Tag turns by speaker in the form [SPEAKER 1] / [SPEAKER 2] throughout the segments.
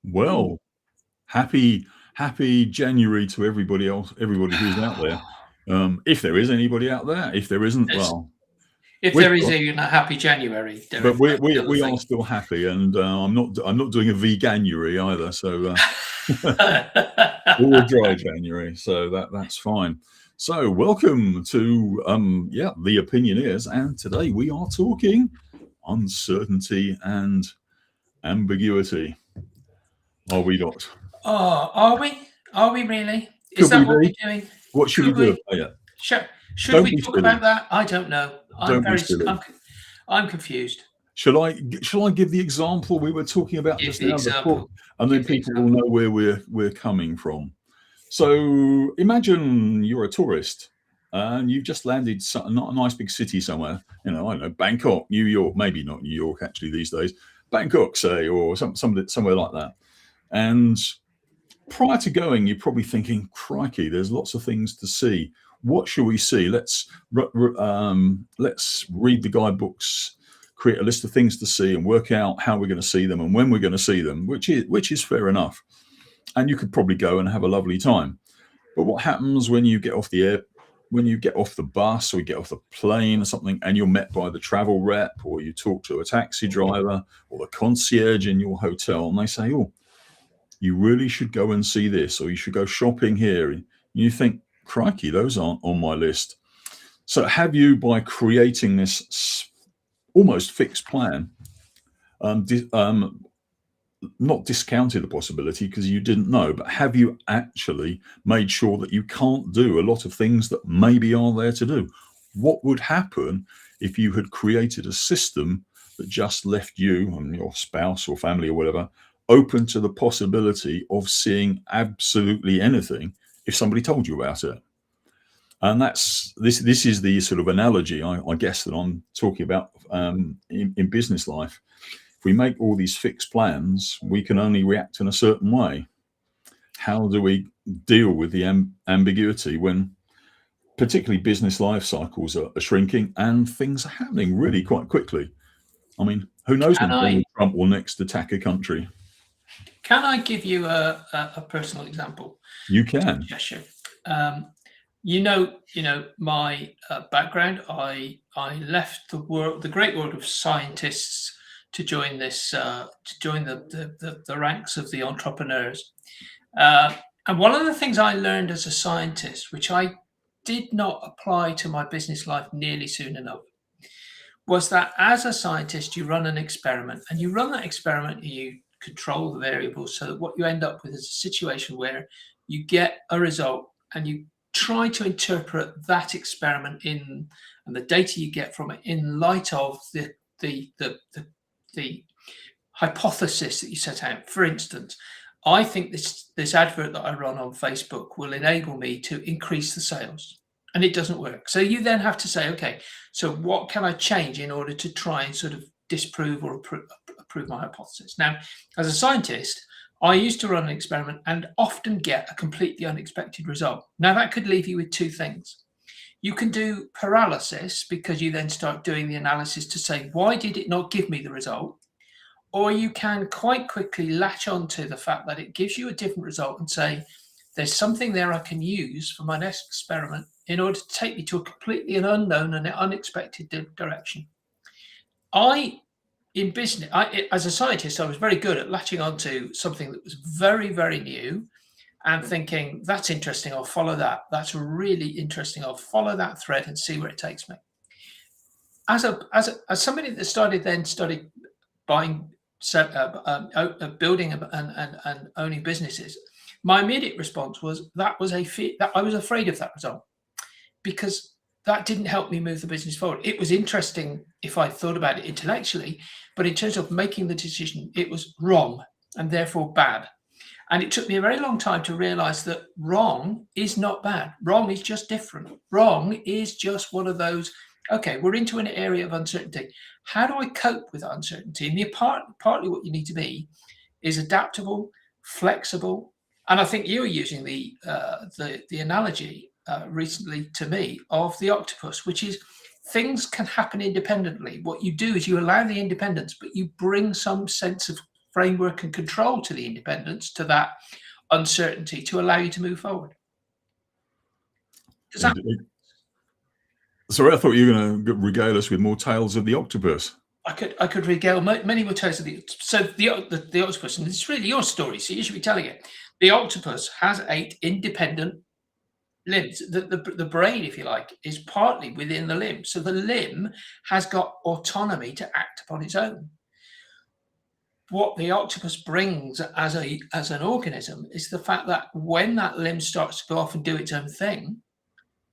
[SPEAKER 1] Well, happy January to everybody else, everybody who's out there. If there is anybody out there, if there isn't,
[SPEAKER 2] It's,
[SPEAKER 1] well,
[SPEAKER 2] if
[SPEAKER 1] we're
[SPEAKER 2] there is
[SPEAKER 1] still,
[SPEAKER 2] even a happy January,
[SPEAKER 1] but
[SPEAKER 2] Derek,
[SPEAKER 1] we
[SPEAKER 2] that's the
[SPEAKER 1] we
[SPEAKER 2] other
[SPEAKER 1] we are
[SPEAKER 2] thing.
[SPEAKER 1] still happy, and I'm not doing a veganuary either, so or a dry January, so that's fine. So welcome to the Opinioneers, and today we are talking uncertainty and ambiguity. Are we not?
[SPEAKER 2] Oh, are we? Are we really? Is
[SPEAKER 1] Could we
[SPEAKER 2] that what we're
[SPEAKER 1] be?
[SPEAKER 2] doing?
[SPEAKER 1] What should we
[SPEAKER 2] Could
[SPEAKER 1] do
[SPEAKER 2] we?
[SPEAKER 1] about it?
[SPEAKER 2] Should
[SPEAKER 1] Don't
[SPEAKER 2] we
[SPEAKER 1] be
[SPEAKER 2] talk about
[SPEAKER 1] silly.
[SPEAKER 2] that? I don't know. I'm
[SPEAKER 1] Don't be
[SPEAKER 2] very.
[SPEAKER 1] silly.
[SPEAKER 2] I'm confused.
[SPEAKER 1] Shall I give the example we were talking about
[SPEAKER 2] Give
[SPEAKER 1] just
[SPEAKER 2] the
[SPEAKER 1] now before,
[SPEAKER 2] example.
[SPEAKER 1] and then
[SPEAKER 2] Give the
[SPEAKER 1] people will
[SPEAKER 2] example.
[SPEAKER 1] know where we're coming from. So imagine you're a tourist and you've just landed not a nice big city somewhere. I don't know, Bangkok, New York, maybe not New York actually these days, Bangkok, say, or somewhere like that. And prior to going, you're probably thinking, "Crikey, there's lots of things to see. What shall we see? Let's read the guidebooks, create a list of things to see, and work out how we're going to see them and when we're going to see them." Which is fair enough, and you could probably go and have a lovely time. But what happens when you get off when you get off the bus or you get off the plane or something, and you're met by the travel rep, or you talk to a taxi driver or the concierge in your hotel, and they say, "Oh, you really should go and see this, or you should go shopping here." And you think, "Crikey, those aren't on my list." So have you, by creating this almost fixed plan, not discounted the possibility because you didn't know, but have you actually made sure that you can't do a lot of things that maybe are there to do? What would happen if you had created a system that just left you and your spouse or family or whatever open to the possibility of seeing absolutely anything if somebody told you about it? And this is the sort of analogy, I guess, that I'm talking about in business life. If we make all these fixed plans, we can only react in a certain way. How do we deal with the ambiguity when particularly business life cycles are shrinking and things are happening really quite quickly? I mean, who knows
[SPEAKER 2] Can
[SPEAKER 1] when Donald
[SPEAKER 2] I?
[SPEAKER 1] Trump will next attack a country?
[SPEAKER 2] Can I give you a personal example?
[SPEAKER 1] You can.
[SPEAKER 2] Suggestion. Um, my background. I left the great world of scientists to join the ranks of the entrepreneurs. And one of the things I learned as a scientist, which I did not apply to my business life nearly soon enough, was that as a scientist, you run an experiment, and you run that experiment and you control the variables so that what you end up with is a situation where you get a result and you try to interpret that experiment and the data you get from it in light of the hypothesis that you set out. For instance, I think this advert that I run on Facebook will enable me to increase the sales, and it doesn't work. So you then have to say, okay, so what can I change in order to try and sort of disprove or approve my hypothesis? Now, as a scientist, I used to run an experiment and often get a completely unexpected result. Now, that could leave you with two things. You can do paralysis, because you then start doing the analysis to say, why did it not give me the result? Or you can quite quickly latch on to the fact that it gives you a different result and say, there's something there I can use for my next experiment in order to take me to a completely unknown and unexpected direction. In business, as a scientist, I was very good at latching onto something that was very, very new and thinking, that's interesting, I'll follow that. That's really interesting, I'll follow that thread and see where it takes me. As somebody that started buying, building and owning businesses, my immediate response was that I was afraid of that result, because that didn't help me move the business forward. It was interesting if I thought about it intellectually, but in terms of making the decision, it was wrong and therefore bad. And it took me a very long time to realize that wrong is not bad. Wrong is just different. Wrong is just one of those, okay, we're into an area of uncertainty. How do I cope with uncertainty? And partly what you need to be is adaptable, flexible. And I think you were using the analogy recently to me of the octopus, which is things can happen independently. What you do is you allow the independence, but you bring some sense of framework and control to the independence, to that uncertainty, to allow you to move forward. Does that?
[SPEAKER 1] Sorry, I thought you were going to regale us with more tales of the octopus.
[SPEAKER 2] I could regale many more tales of the octopus, and it's really your story, so you should be telling it. The octopus has 8 independent limbs. The brain, if you like, is partly within the limb, so the limb has got autonomy to act upon its own. What the octopus brings as an organism is the fact that when that limb starts to go off and do its own thing,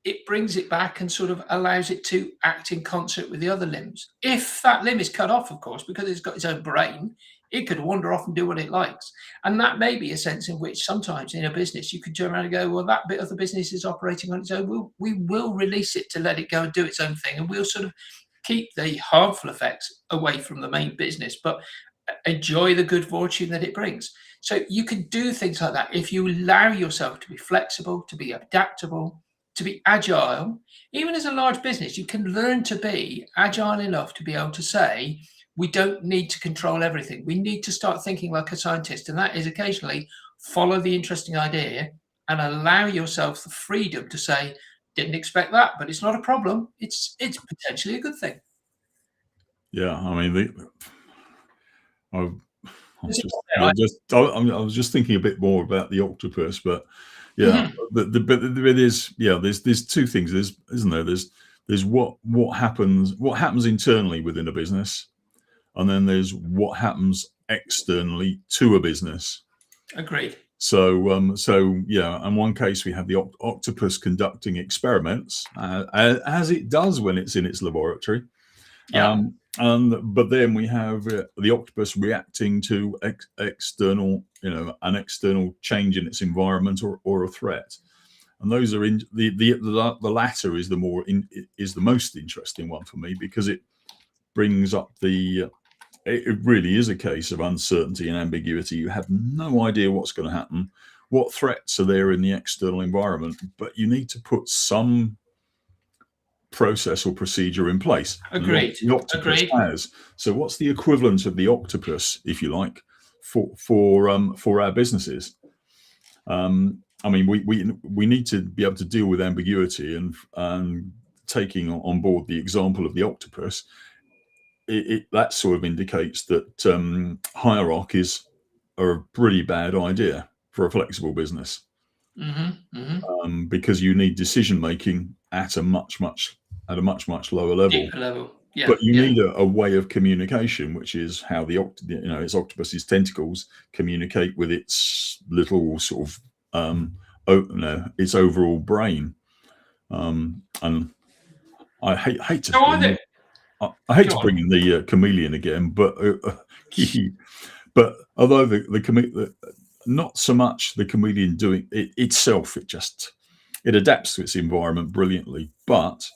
[SPEAKER 2] it brings it back and sort of allows it to act in concert with the other limbs. If that limb is cut off, of course, because it's got its own brain, it could wander off and do what it likes. And that may be a sense in which sometimes in a business you could turn around and go, well, that bit of the business is operating on its own. We will release it to let it go and do its own thing. And we'll sort of keep the harmful effects away from the main business, but enjoy the good fortune that it brings. So you can do things like that if you allow yourself to be flexible, to be adaptable, to be agile. Even as a large business, you can learn to be agile enough to be able to say, we don't need to control everything. We need to start thinking like a scientist. And that is occasionally follow the interesting idea and allow yourself the freedom to say, didn't expect that, but it's not a problem. It's potentially a good thing.
[SPEAKER 1] Yeah, I mean, I was just thinking a bit more about the octopus, but yeah, but there's 2 things, isn't there? There's what happens internally within a business, and then there's what happens externally to a business.
[SPEAKER 2] Agreed.
[SPEAKER 1] So yeah, in one case we have the octopus conducting experiments, as it does when it's in its laboratory.
[SPEAKER 2] Yeah.
[SPEAKER 1] But then we have the octopus reacting to external, an external change in its environment or a threat, and those are in the latter is the most interesting one for me, because it brings up it really is a case of uncertainty and ambiguity. You have no idea what's going to happen, what threats are there in the external environment, but you need to put some process or procedure in place.
[SPEAKER 2] Agreed.
[SPEAKER 1] The octopus has. So what's the equivalent of the octopus, if you like, for our businesses? I mean, we need to be able to deal with ambiguity, and taking on board the example of the octopus, that sort of indicates that hierarchies are a pretty bad idea for a flexible business. Because you need decision making at a much lower level.
[SPEAKER 2] Deeper level. Yeah,
[SPEAKER 1] but you need a way of communication, which is how its octopus's tentacles communicate with its little sort of its overall brain. And I hate to bring in the chameleon again, but but although not so much the chameleon doing it itself, it adapts to its environment brilliantly, but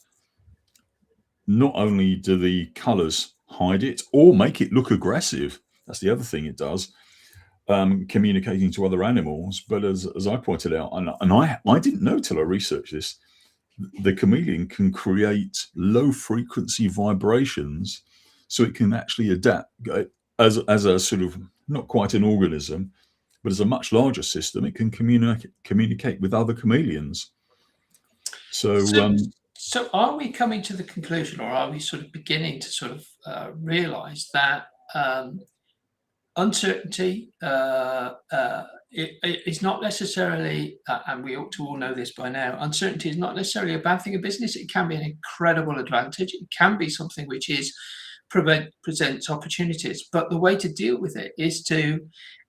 [SPEAKER 1] not only do the colors hide it or make it look aggressive, that's the other thing it does, communicating to other animals, but as I pointed out, and I didn't know till I researched this, the chameleon can create low frequency vibrations, so it can actually adapt as a sort of, not quite an organism, but as a much larger system. It can communicate with other chameleons.
[SPEAKER 2] So are we coming to the conclusion, or are we sort of beginning to sort of realize that uncertainty is not necessarily, and we ought to all know this by now, uncertainty is not necessarily a bad thing in business. It can be an incredible advantage. It can be something which presents opportunities, but the way to deal with it is to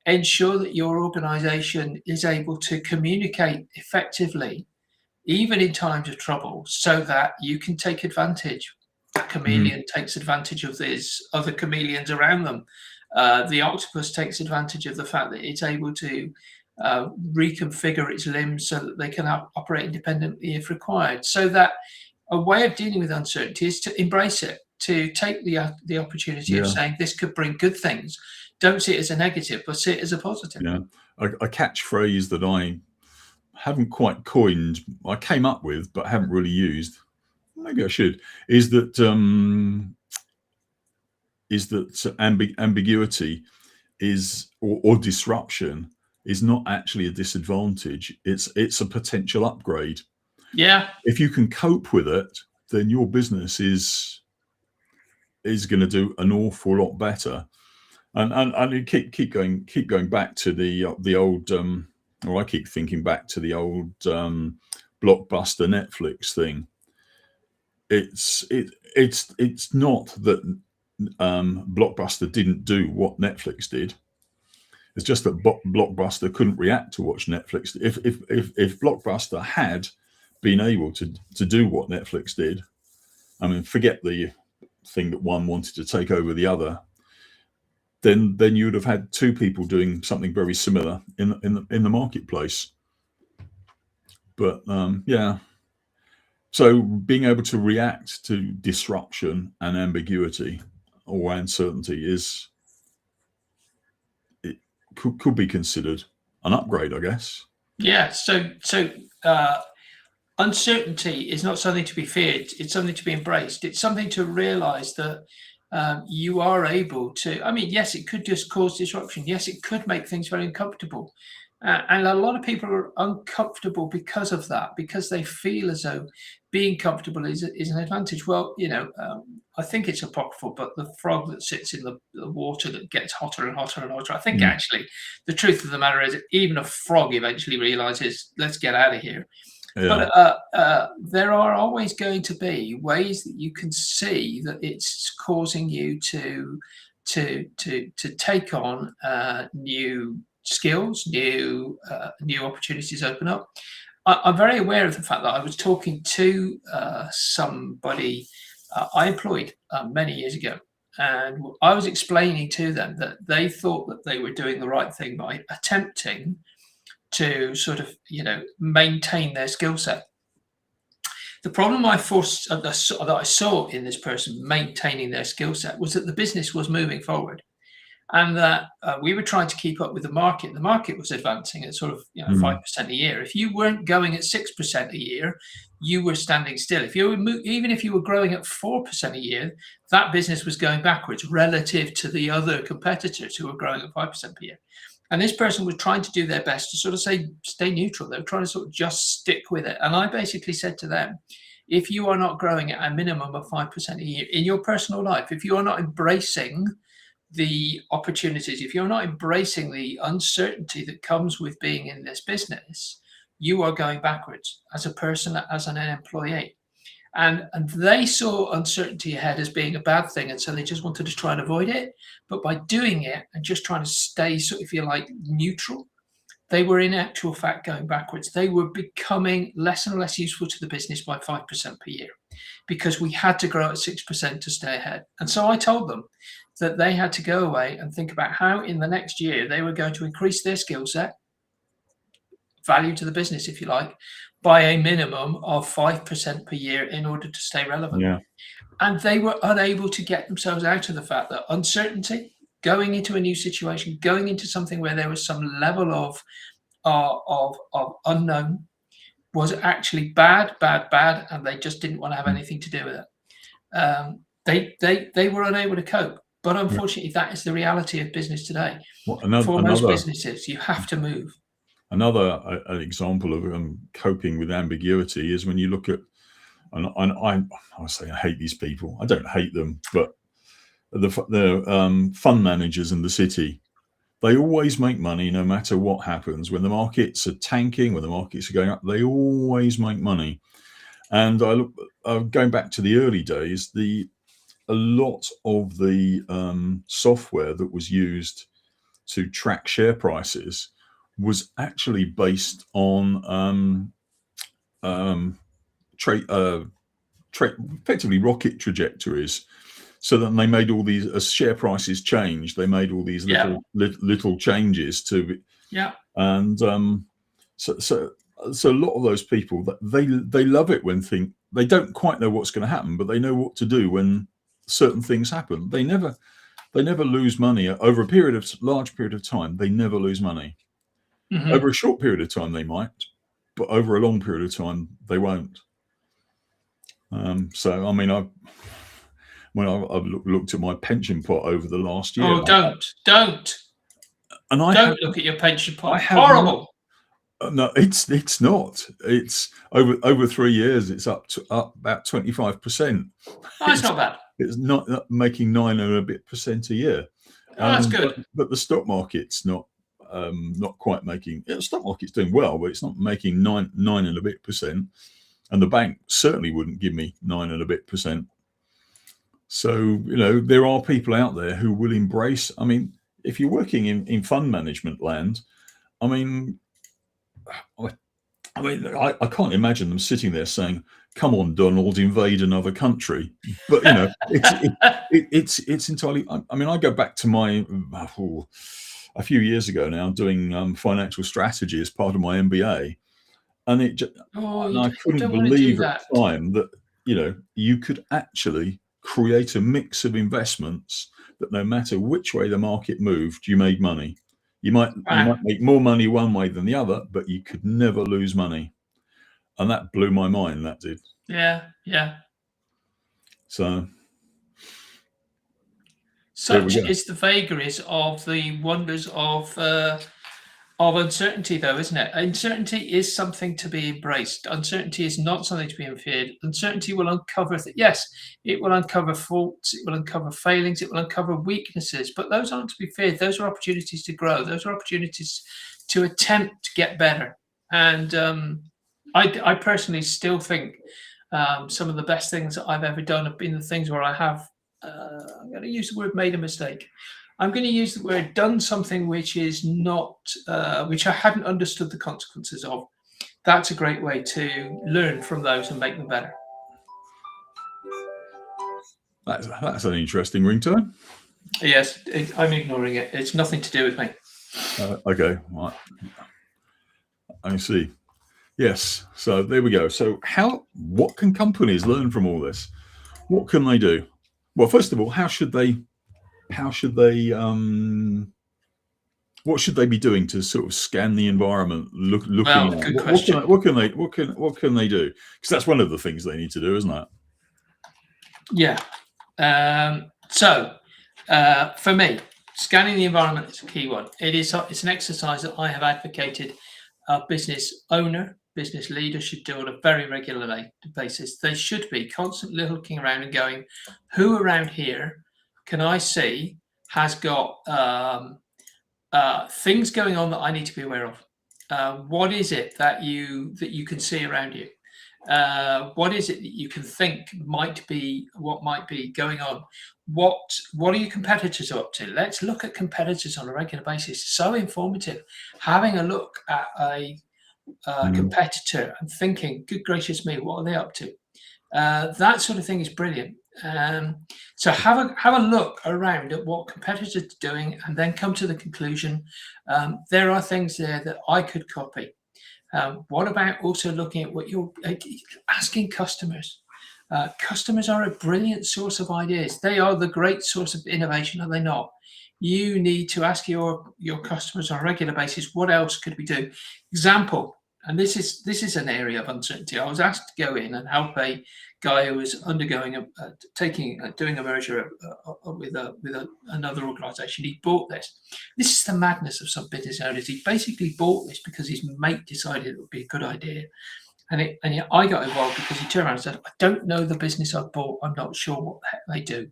[SPEAKER 2] ensure that your organization is able to communicate effectively, even in times of trouble, so that you can take advantage. A chameleon takes advantage of these other chameleons around them. The octopus takes advantage of the fact that it's able to reconfigure its limbs so that they can operate independently if required. So that a way of dealing with uncertainty is to embrace it, to take the opportunity of saying this could bring good things. Don't see it as a negative, but see it as a positive.
[SPEAKER 1] Yeah, a catchphrase that I haven't quite coined, I came up with, but haven't really used, maybe I should, is that ambiguity is or disruption is not actually a disadvantage. It's a potential upgrade.
[SPEAKER 2] Yeah.
[SPEAKER 1] If you can cope with it, then your business is going to do an awful lot better. And you keep going back to the old or I keep thinking back to the old Blockbuster Netflix thing. It's not that Blockbuster didn't do what Netflix did. It's just that Blockbuster couldn't react to what Netflix did. If Blockbuster had been able to do what Netflix did, I mean, forget the thing that one wanted to take over the other, then you would have had two people doing something very similar in the marketplace. But yeah, so being able to react to disruption and ambiguity or uncertainty could be considered an upgrade, I guess.
[SPEAKER 2] Yeah. So uncertainty is not something to be feared. It's something to be embraced. It's something to realize that you are able to. I mean, yes, it could just cause disruption. Yes, it could make things very uncomfortable. And a lot of people are uncomfortable because of that, because they feel as though being comfortable is an advantage. Well, I think it's apocryphal, but the frog that sits in the water that gets hotter and hotter and hotter. I think actually the truth of the matter is even a frog eventually realizes, let's get out of here.
[SPEAKER 1] Yeah.
[SPEAKER 2] But there are always going to be ways that you can see that it's causing you to take on new skills, new opportunities open up. I'm very aware of the fact that I was talking to somebody I employed many years ago, and I was explaining to them that they thought that they were doing the right thing by attempting to sort of, maintain their skill set. The problem that I saw in this person maintaining their skill set was that the business was moving forward, and that we were trying to keep up with the market. The market was advancing at sort of 5% a year. If you weren't going at 6% a year, you were standing still. Even if you were growing at 4% a year, that business was going backwards relative to the other competitors who were growing at 5% per year. And this person was trying to do their best to sort of stay neutral. They were trying to sort of just stick with it. And I basically said to them, if you are not growing at a minimum of 5% a year in your personal life, if you are not embracing the opportunities, if you're not embracing the uncertainty that comes with being in this business, you are going backwards as a person, as an employee. And they saw uncertainty ahead as being a bad thing. And so they just wanted to try and avoid it. But by doing it and just trying to stay, sort of, if you like, neutral, they were in actual fact going backwards. They were becoming less and less useful to the business by 5% per year because we had to grow at 6% to stay ahead. And so I told them that they had to go away and think about how in the next year they were going to increase their skill set, value to the business, if you like, by a minimum of 5% per year in order to stay relevant.
[SPEAKER 1] Yeah.
[SPEAKER 2] And they were unable to get themselves out of the fact that uncertainty, going into a new situation, going into something where there was some level of unknown, was actually bad, and they just didn't want to have anything to do with it. They were unable to cope. But unfortunately, that is the reality of business today.
[SPEAKER 1] Well,
[SPEAKER 2] For most businesses, you have to move.
[SPEAKER 1] An example of coping with ambiguity is when you look at, and I say I hate these people. I don't hate them, but the fund managers in the city, they always make money no matter what happens. When the markets are tanking, when the markets are going up, they always make money. And I look going back to the early days, a lot of the software that was used to track share prices was actually based on effectively rocket trajectories. So that they made all these, as share prices changed, they made all these little changes to, and so a lot of those people, they love it when they don't quite know what's going to happen, but they know what to do when certain things happen. They never lose money over a large period of time. They never lose money. Mm-hmm. Over a short period of time, they might, but over a long period of time, they won't. So, I mean, I've looked at my pension pot over the last year.
[SPEAKER 2] Oh, don't.
[SPEAKER 1] And I have,
[SPEAKER 2] Don't look at your pension pot.
[SPEAKER 1] I have
[SPEAKER 2] Horrible.
[SPEAKER 1] no, it's not. It's over 3 years. It's up about 25%.
[SPEAKER 2] Oh, it's not bad.
[SPEAKER 1] It's not making 9 and a bit percent a year.
[SPEAKER 2] Oh, that's good.
[SPEAKER 1] But the stock market's not quite making. The stock market's doing well, but it's not making nine and a bit percent. And the bank certainly wouldn't give me 9 and a bit percent. So there are people out there who will embrace. I mean, if you're working in fund management land, I mean, I can't imagine them sitting there saying, "Come on, Donald, invade another country." But it's entirely. I mean, I go back to my a few years ago now, doing financial strategy as part of my MBA, and I couldn't believe at the time that you could actually create a mix of investments that no matter which way the market moved, you made money. You might make more money one way than the other, but you could never lose money. And that blew my mind, that did.
[SPEAKER 2] Yeah.
[SPEAKER 1] So
[SPEAKER 2] such is the vagaries of the wonders of uncertainty, though, isn't it? Uncertainty is something to be embraced. Uncertainty is not something to be feared. Uncertainty will uncover yes, it will uncover faults, it will uncover failings, it will uncover weaknesses, but those aren't to be feared. Those are opportunities to grow. Those are opportunities to attempt to get better. And I personally still think some of the best things that I've ever done have been the things where I have, I'm going to use the word made a mistake. I'm going to use the word done something which is not, which I hadn't understood the consequences of. That's a great way to learn from those and make them better.
[SPEAKER 1] That's an interesting ringtone.
[SPEAKER 2] Yes, I'm ignoring it. It's nothing to do with me.
[SPEAKER 1] Okay, right. I see. Yes. So there we go. So what can companies learn from all this? What can they do? Well, first of all, what should they be doing to sort of scan the environment, looking at
[SPEAKER 2] good question.
[SPEAKER 1] What can they do? Because that's one of the things they need to do, isn't it?
[SPEAKER 2] Yeah. So for me, scanning the environment is a key one. It's an exercise that I have advocated a business owner, business leader should do on a very regular basis. They should be constantly looking around and going, who around here can I see has got things going on that I need to be aware of? What is it that you can see around you? What is it that you can think might be going on? What are your competitors up to? Let's look at competitors on a regular basis. So informative. Having a look at a competitor and thinking, good gracious me, what are they up to? That sort of thing is brilliant. So have a look around at what competitors are doing and then come to the conclusion, there are things there that I could copy. What about also looking at what you're asking customers? Customers are a brilliant source of ideas. They are the great source of innovation, are they not? You need to ask your customers on a regular basis, what else could we do? Example, and this is an area of uncertainty. I was asked to go in and help a guy who was undergoing doing a merger with another organisation. He bought this. This is the madness of some business owners. He basically bought this because his mate decided it would be a good idea, and I got involved because he turned around and said, "I don't know the business I've bought. I'm not sure what the heck they do."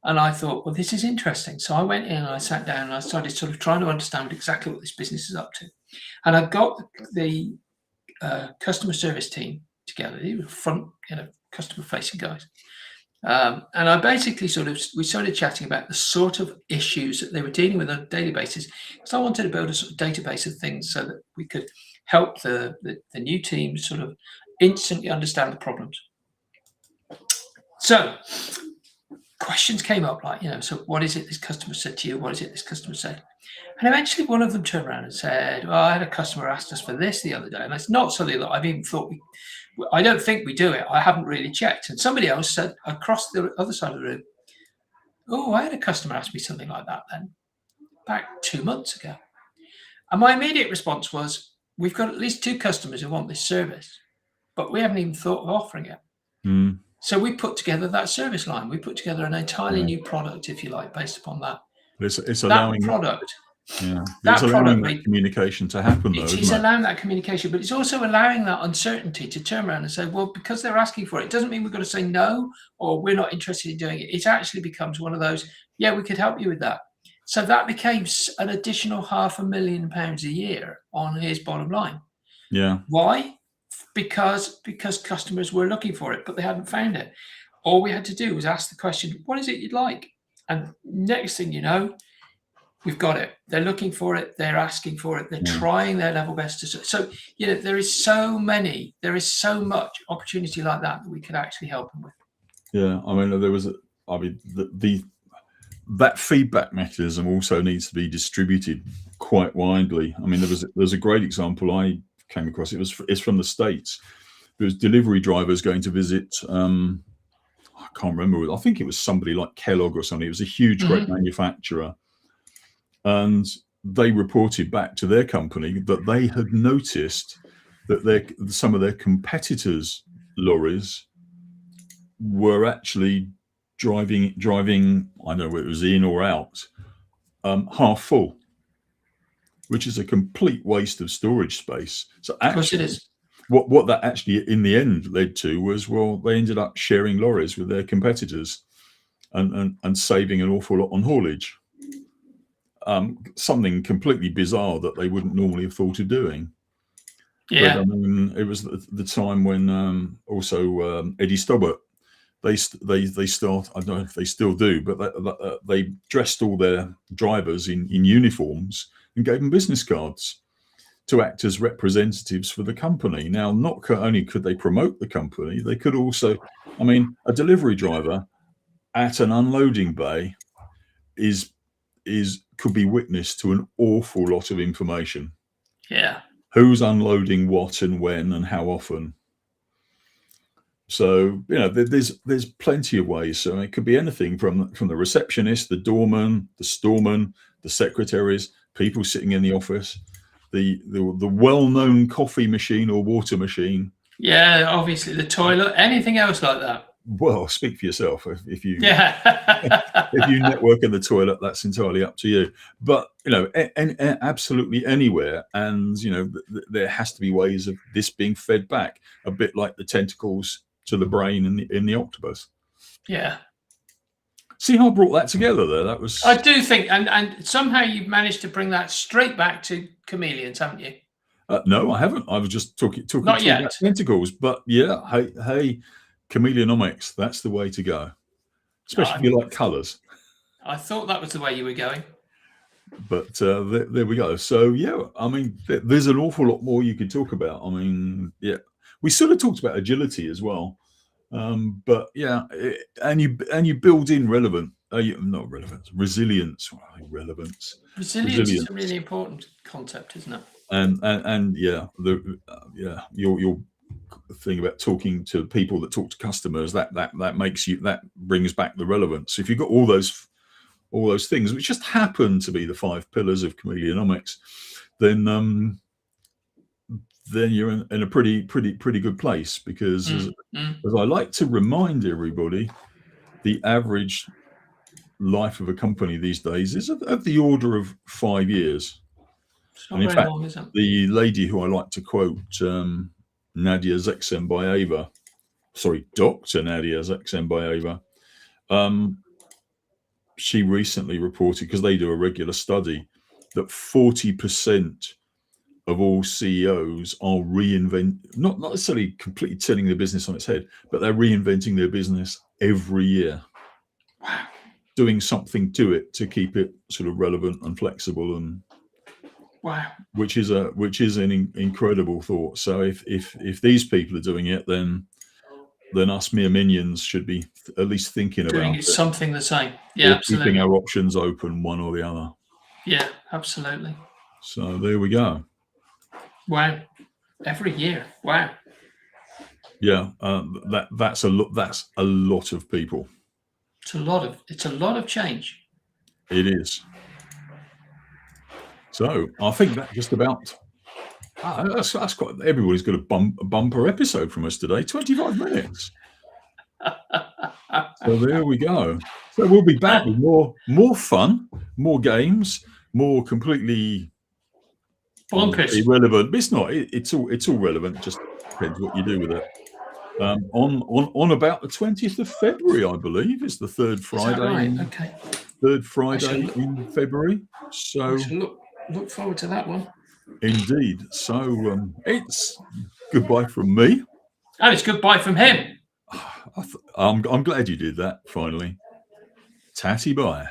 [SPEAKER 2] And I thought, well, this is interesting. So I went in and I sat down and I started sort of trying to understand exactly what this business is up to. And I got the customer service team together. They were front, customer-facing guys. And I basically we started chatting about the sort of issues that they were dealing with on a daily basis. Because I wanted to build a sort of database of things so that we could help the new team sort of instantly understand the problems. So questions came up like, so what is it this customer said to you? What is it this customer said? And eventually one of them turned around and said, well, I had a customer asked us for this the other day. And it's not something that I've even thought I don't think we do it. I haven't really checked. And somebody else said across the other side of the room, oh, I had a customer ask me something like that then, back 2 months ago. And my immediate response was, we've got at least 2 customers who want this service, but we haven't even thought of offering it.
[SPEAKER 1] Mm.
[SPEAKER 2] So we put together that service line. We put together an entirely new product, if you like, based upon that.
[SPEAKER 1] It's allowing
[SPEAKER 2] that product.
[SPEAKER 1] Yeah. It's
[SPEAKER 2] That
[SPEAKER 1] allowing
[SPEAKER 2] product
[SPEAKER 1] that communication to happen, though,
[SPEAKER 2] it's
[SPEAKER 1] isn't it?
[SPEAKER 2] allowing that communication, but it's also allowing that uncertainty to turn around and say, well, because they're asking for it, doesn't mean we've got to say no or we're not interested in doing it. It actually becomes one of those, yeah, we could help you with that. So that became an additional £500,000 a year on his bottom line.
[SPEAKER 1] Yeah.
[SPEAKER 2] Why? Because customers were looking for it, but they hadn't found it. All we had to do was ask the question, what is it you'd like? And next thing you know, we've got it. They're looking for it. They're asking for it. They're trying their level best to. So, there is so much opportunity like that we could actually help them with.
[SPEAKER 1] Yeah. I mean, that feedback mechanism also needs to be distributed quite widely. I mean, there's a great example I came across. It's from the States. There was delivery drivers going to visit. I can't remember. I think it was somebody like Kellogg or something. It was a huge, great manufacturer. And they reported back to their company that they had noticed that some of their competitors' lorries were actually driving, I don't know whether it was in or out, half full, which is a complete waste of storage space. So
[SPEAKER 2] Of course it
[SPEAKER 1] actually,
[SPEAKER 2] is.
[SPEAKER 1] what that actually in the end led to was, well, they ended up sharing lorries with their competitors and saving an awful lot on haulage. Something completely bizarre that they wouldn't normally have thought of doing.
[SPEAKER 2] Yeah.
[SPEAKER 1] But I mean, it was the time when also Eddie Stobbart, they start, I don't know if they still do, but they dressed all their drivers in uniforms and gave them business cards to act as representatives for the company. Now, not only could they promote the company, they could also, I mean, a delivery driver at an unloading bay could be witness to an awful lot of information.
[SPEAKER 2] Yeah.
[SPEAKER 1] Who's unloading what and when and how often. So, there's plenty of ways. So it could be anything from the receptionist, the doorman, the storeman, the secretaries, people sitting in the office, the well-known coffee machine or water machine.
[SPEAKER 2] Yeah, obviously the toilet, anything else like that.
[SPEAKER 1] Well, speak for yourself. If you
[SPEAKER 2] Yeah.
[SPEAKER 1] if you network in the toilet, that's entirely up to you. But absolutely anywhere, and there has to be ways of this being fed back, a bit like the tentacles to the brain in the octopus.
[SPEAKER 2] Yeah.
[SPEAKER 1] See how I brought that together there? That was.
[SPEAKER 2] I do think, and somehow you've managed to bring that straight back to chameleons, haven't you?
[SPEAKER 1] No, I haven't. I was just talking
[SPEAKER 2] Not yet.
[SPEAKER 1] about tentacles, but yeah, hey, chameleonomics, that's the way to go, especially if you like colours.
[SPEAKER 2] I thought that was the way you were going.
[SPEAKER 1] But there we go. So yeah, I mean, there's an awful lot more you could talk about. I mean, yeah, we sort of talked about agility as well, but yeah, and you build in relevance. Resilience. Relevance.
[SPEAKER 2] Resilience is a really important concept, isn't it?
[SPEAKER 1] And yeah, your thing about talking to people that talk to customers, that brings back the relevance. If you've got all those things, which just happen to be the 5 pillars of chameleonomics, then you're in a pretty good place, because as I like to remind everybody, the average life of a company these days is of the order of 5 years. And in fact, the lady who I like to quote, Nadia Zeksembayeva, Dr. Nadia Zeksembayeva, she recently reported, because they do a regular study, that 40% of all CEOs are not necessarily completely turning their business on its head, but they're reinventing their business every year.
[SPEAKER 2] Wow.
[SPEAKER 1] Doing something to it to keep it sort of relevant and flexible, and
[SPEAKER 2] wow,
[SPEAKER 1] which is an incredible thought. So if these people are doing it, then us mere minions should be at least thinking
[SPEAKER 2] doing
[SPEAKER 1] about
[SPEAKER 2] something the same. Yeah, absolutely.
[SPEAKER 1] Keeping our options open, one or the other.
[SPEAKER 2] Yeah, absolutely.
[SPEAKER 1] So there we go.
[SPEAKER 2] Wow, every year. Wow.
[SPEAKER 1] Yeah, that's a lot. That's a lot of people.
[SPEAKER 2] It's a lot of change.
[SPEAKER 1] It is. So I think that just about. That's quite. Everybody's got a bumper episode from us today. 25 minutes. So there we go. So we'll be back with more fun, more games, more completely
[SPEAKER 2] Bonkers.
[SPEAKER 1] irrelevant. But it's not. It's all relevant. Just depends what you do with it. On about the 20th of February, I believe, it's the third Friday.
[SPEAKER 2] Is that right? Okay.
[SPEAKER 1] Third Friday in February. So
[SPEAKER 2] I shall look forward to that one.
[SPEAKER 1] Indeed. So it's goodbye from me.
[SPEAKER 2] And it's goodbye from him.
[SPEAKER 1] I'm glad you did that finally. Tatty bye.